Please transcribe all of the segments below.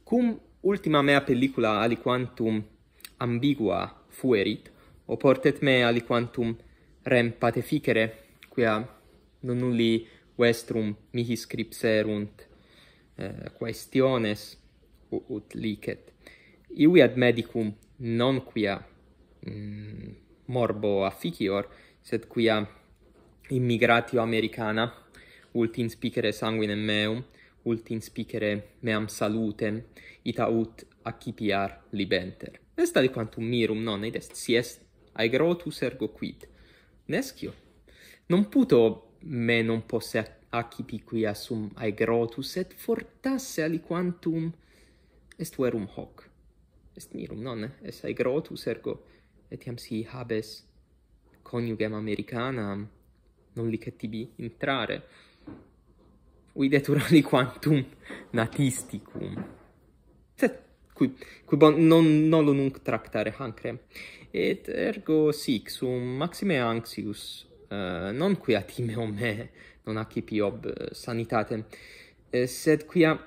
Cum ultima mea pellicula aliquantum ambigua fuerit, oportet me aliquantum rem pateficere, quia nulli vestrum mihi scripserunt quaestiones ut licet. Iui ad medicum non quia morbo afficior, sed quia immigratio americana ult inspicere sanguinem meum, ult inspicere meam salutem, ita ut accipiar libenter. Est aliquantum mirum non, id est, si est aegrotus ergo quid. Nescio. Non puto me non posse accipi quia sum aegrotus, et fortasse aliquantum est verum hoc. Est mirum, non, est aegrotus ergo, etiam si habes coniugem americanam, non licet tibi intrare. Videtur aliquantum natisticum. Sed, qui bon, non nolo nunc tractare hancrem. Et ergo sic, sum maxime anxius, non quia timeo me non accipi ob sanitatem, sed quia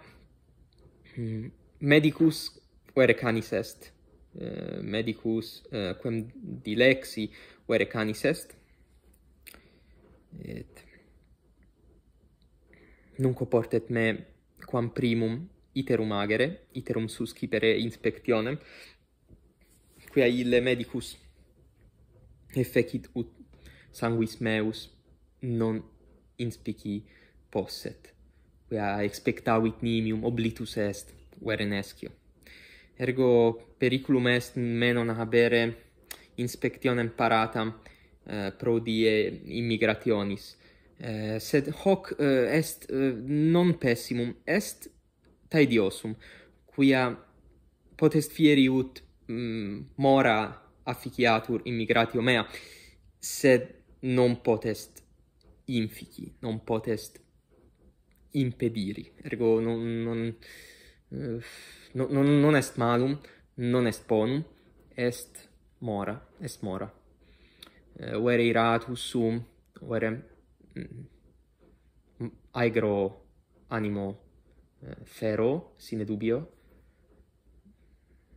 medicus vere canis est, medicus quem dilexi vere canis est, et nunc oportet me quam primum iterum agere, iterum suscipere inspectionem, quia ille medicus effecit ut sanguis meus non inspici posset, quia expectavit nimium oblitus est, vere nescio. Ergo periculum est me non habere inspectionem paratam pro die immigrationis. Sed hoc est non pessimum, est taediosum, quia potest fieri ut mora afficiatur immigratio mea, sed non potest infici, non potest impediri. Ergo non est malum, non est bonum, est mora, est mora. Vere iratus sum, vere aegro animo fero, sine dubio,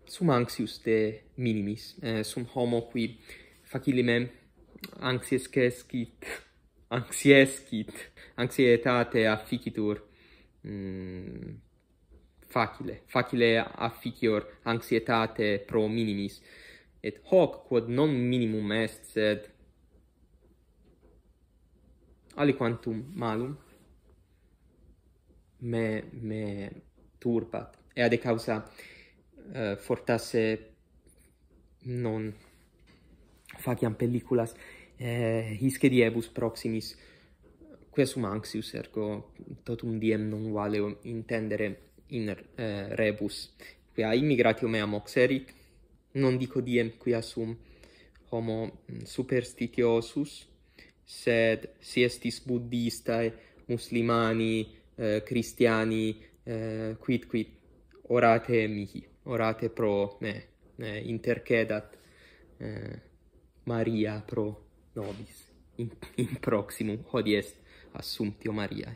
sum anxius de minimis, sum homo qui facilime anxietate afficitur, facile afficior anxietate pro minimis, et hoc quod non minimum est, sed aliquantum malum me turbat, ea de causa fortasse non faciam pelliculas hisce diebus proximis, quia sum anxius, ergo totum diem non valeo intendere in rebus, quia immigratio mea mox erit, non dico diem quia sum homo superstitiosus, sed si estis buddistae, muslimani, Christiani, quid orate mihi, orate pro me, intercedat Maria pro nobis in proximum, hodie est Assumptio Mariae.